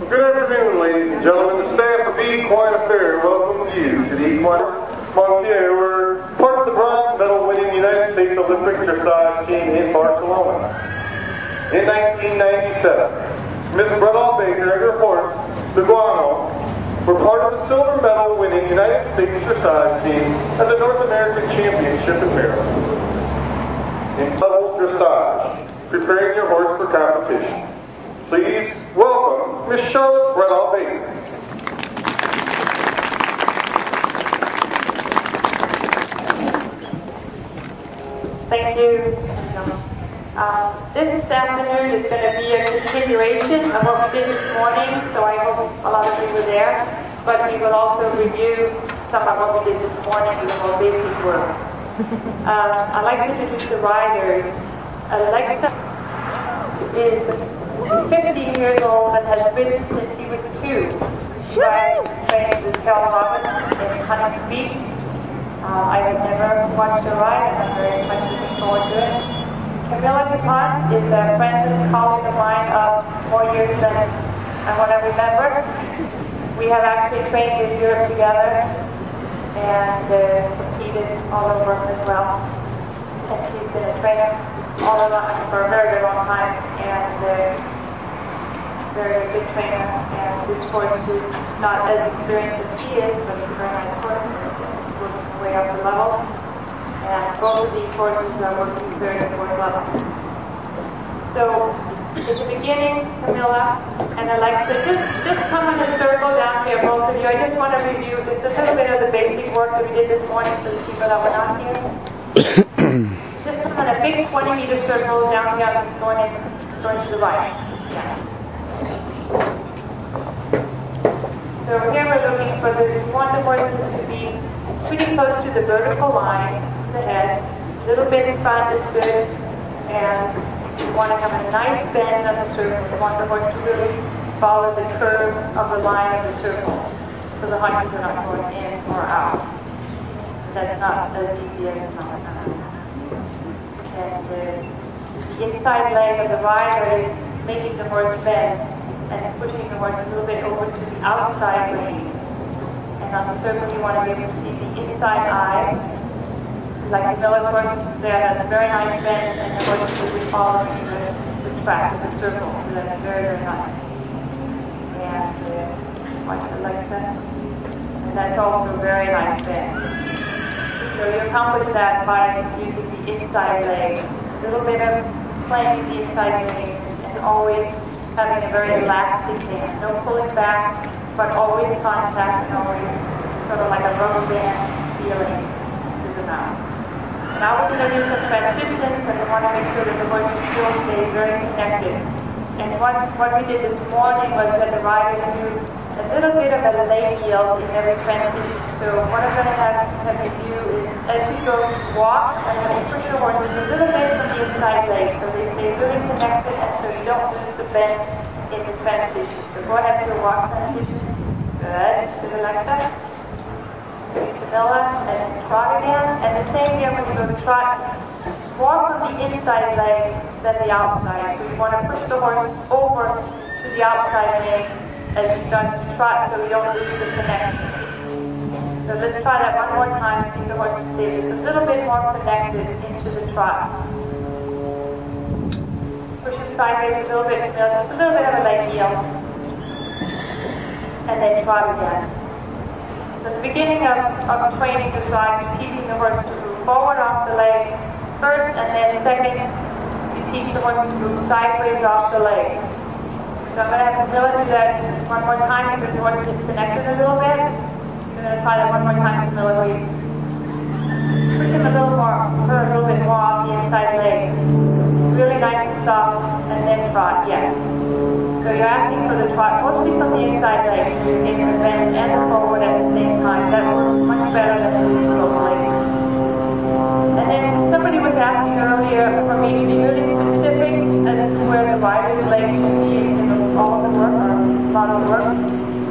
Good afternoon, ladies and gentlemen. The staff of Equine Affaire welcomes you to the Equine Monsieur. We're part of the bronze medal-winning United States Olympic dressage team in Barcelona. In 1997, Ms. Bredahl Baker and her horse, the Guano, were part of the silver medal-winning United States dressage team at the North American Championship in Maryland. In level dressage, preparing your horse for competition. Please welcome Ms. Charlotte Bredahl Baker. Thank you. This afternoon is going to be a continuation of what we did this morning, so I hope a lot of you were there. But we will also review some of what we did this morning with the more basic work. I'd like to introduce the riders. Alexa is 50 years old and has ridden since she was 2. She rides trained with Carol Roberts in Huntington Beach. I have never watched her ride, and I'm very much looking forward to it. Camilla DuPont is a friend and colleague of mine of more years than what I remember. We have actually trained in Europe together and competed all over as well. And she's been a trainer all along for a very, very long time, and very good trainer. And this horse is not as experienced as she is, but she's a very nice horse, and working way up the level. And both of these horses are working very towards level. So, at the beginning, Camilla and Alexa, just come in a circle down here, both of you. I just want to review just a little bit of the basic work that we did this morning for the people that were not here. Just come in a big 20-meter circle down here, going to the right. Yeah. So here we're looking for we want the horses to be pretty close to the vertical line. The head, a little bit in front is good, and you want to have a nice bend on the circle. You want the horse to really follow the curve of the line of the circle, so the hunches are not going in or out. That's not as easy as it's not. And the inside leg of the rider is making the horse bend and pushing the horse a little bit over to the outside leg. And on the circle you want to be able to see the inside eye. Like the Miller's horse there has a very nice bend, and the horse will be following the track of the circle. So that's very, very nice. And watch the legs bend. And that's also a very nice bend. So you accomplish that by using the inside leg. A little bit of playing with the inside leg, and always having a very elastic hand. No pulling back, but always contact, and always sort of like a rubber band feeling to the mouth. Now we're going to do some transitions, and we want to make sure that the horse still stays very connected. And what we did this morning was that the riders do a little bit of a leg yield in every transition. So what I'm going to have you do is, as you go walk, I'm going to push your horses a little bit from the inside leg, so they stay really connected, and so you don't lose the bend in the transition. So go ahead and do a walk transition. Good. To the next step. Camilla, and trot again, and the same here when you go to trot, more from the inside leg than the outside. So you want to push the horse over to the outside leg as you start to trot, so you don't lose the connection. So let's try that one more time, see if the horse can stay just a little bit more connected into the trot. Push it sideways a little bit, just a little bit of a leg yield, and then trot again. So the beginning of training dressage, you're teaching the horse to move forward off the leg first, and then second, you teach the horse to move sideways off the leg. So I'm going to have Camilla do that one more time because the horse is disconnected a little bit. I'm going to try that one more time, Camilla. We push him a little bit more off the inside leg. Really nice and soft, and then trot, yes. So you're asking for the trot mostly from the inside leg, in the bend and the forward at the same time. That works much better than the both legs. And then somebody was asking earlier for me to be really specific as to where the rider's legs should be in all of the work, or a lot of work.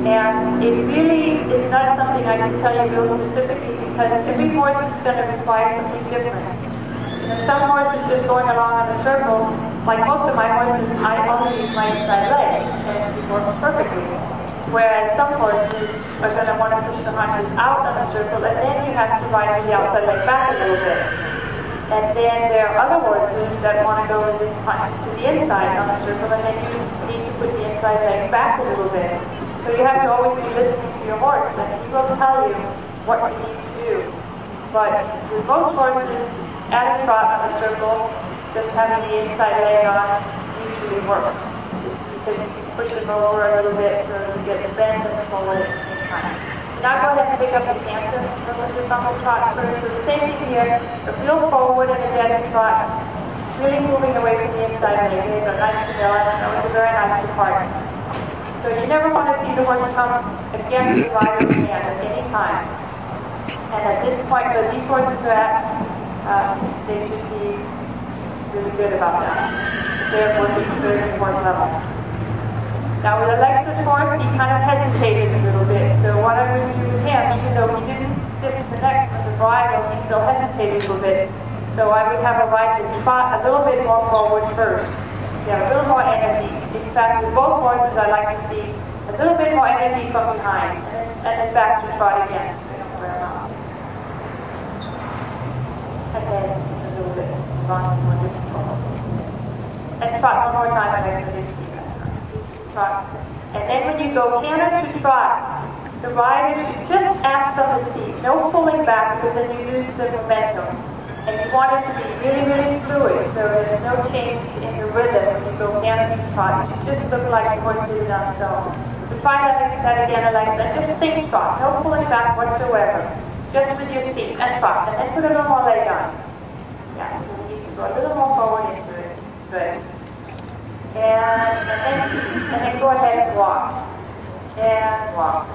And it really is not something I can tell you real specifically, because every horse is going to require something different. And some horses just going along in a circle, like most of my horses, I only use my inside leg. And works perfectly. Whereas some horses are going to want to push the haunches out on a circle, and then you have to ride the outside leg back a little bit. And then there are other horses that want to go to the inside on a circle, and then you need to put the inside leg back a little bit. So you have to always be listening to your horse, and he will tell you what you need to do. But with most horses, at a trot on a circle, just having the inside leg on usually works. Because you can push them over a little bit so you get the bend and the forward at the same time. Now go ahead and pick up the canter from the on the trot first. So the same thing here, a real forward and a dead trot, really moving away from the inside leg. It's a nice vanilla, and it's a very nice depart. So you never want to see the horse come against the rider's hand at any time. And at this point where these horses are at, they should be really good about that. They're working very important level. Now with Alexa's horse, he kind of hesitated a little bit. So what I would do with him, even though he didn't disconnect from the bridle, he still hesitated a little bit. So I would have a ride to trot a little bit more forward first. Yeah, a little more energy. In fact, with both horses, I like to see a little bit more energy from behind, and then back to trot again. And then a little bit more difficult. And trot one more time, I like to do trot. And then when you go canter to trot, the rider should just ask on the seat, no pulling back because then you lose the momentum. And you want it to be really, really fluid, so there's no change in the rhythm when you go canter to trot. It should just look like the horse did it on its own. So try that again, Alexa. Just think trot, no pulling back whatsoever. Just with your seat and trot. And then put a little more leg on. Yeah, so you need to go a little more forward into it. Good. And then go ahead and walk. And walk.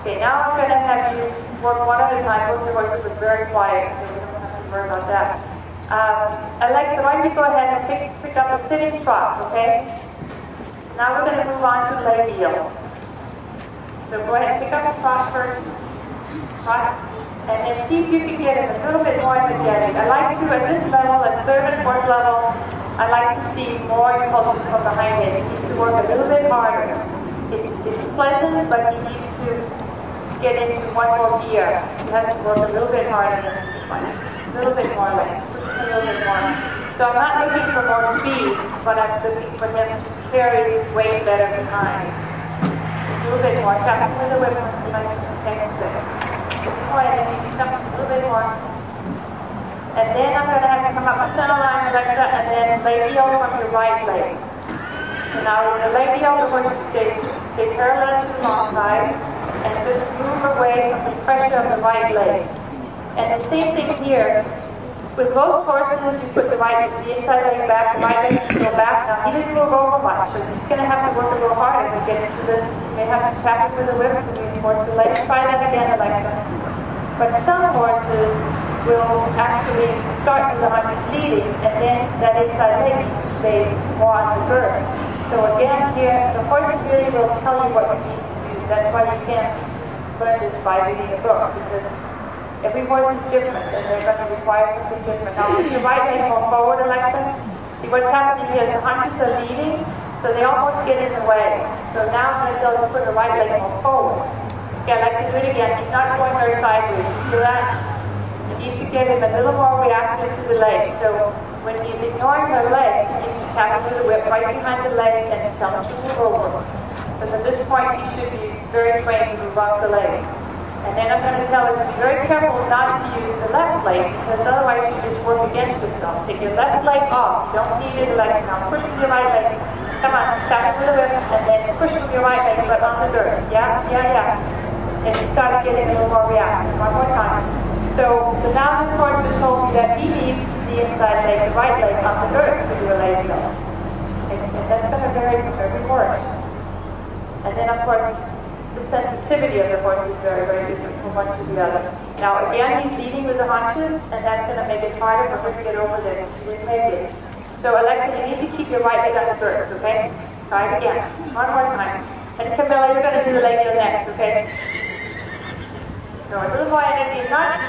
Okay, now I'm going to have you work one at a time. Both the horses are very quiet, so we don't have to worry about that. Alexa, why don't you go ahead and pick up a sitting trot, okay? Now we're going to move on to leg heel. So go ahead and pick up the trot first. Trot. And then see if you can get him a little bit more energetic. I like to, at this level, at third and fourth level, I like to see more impulses from behind it. He needs to work a little bit harder. It's pleasant, but he needs to get into one more gear. He has to work a little bit harder than this one. A little bit more length. A little bit more. So I'm not looking for more speed, but I'm looking for him to carry his weight better behind. A little bit more. Tap him with the whip like next bit. Go ahead and you come a little bit more. And then I'm going to have you come up the center line, Alexa, and then leg heel from your right leg. So now with the leg heel, we're going to stay parallel to the long side and just move away from the pressure of the right leg. And the same thing here. With both horses, you put the inside leg back, the right leg should go back. Now he didn't move over much, so he's going to have to work a little harder to get into this. You may have to tap it with the whip to reinforce the leg. Try that again, Alexa. But some horses will actually start with the haunches leading, and then that inside leg stays more on the girth. So again here, the horse really will tell you what you need to do. That's why you can't learn this by reading a book, because every horse is different, and they're going to require something different. Now, put your right leg more forward, Alexa. See what's happening here is the haunches are leading, so they almost get in the way. So now I'm going to tell you to put the right leg more forward. Okay, Alexa, do it again. He's not going very sideways. You feel that? You need to get him a little more reactive to the leg. So when he's ignoring the leg, you need to tap him with the whip right behind the leg and tell him to move over. Because at this point, he should be very trained to move off the leg. And then I'm going to tell him to be very careful not to use the left leg, because otherwise you just work against yourself. Take your left leg off. You don't need it, Alexa. Now push with your right leg. Come on, tap him with the whip, and then push with your right leg, but on the dirt. Yeah. And you start getting a little more reactive. One more time. So now this horse has told you that he needs the inside leg, the right leg, on the dirt to do a leg go. And that's going to vary from every horse. And then, of course, the sensitivity of the horse is very, very different from one to the other. Now, again, he's leading with the haunches, and that's going to make it harder for him to get over there. He didn't make it. So, Alexa, you need to keep your right leg on the dirt, okay? Try it again. One more time. And Camilla, you're going to do the leg heel next, okay? So a little more energy, not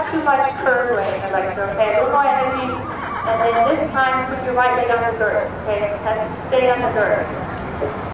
too much curling, Alexa, okay? A little more energy, and then this time put your right leg on the dirt, okay? It has to stay on the dirt.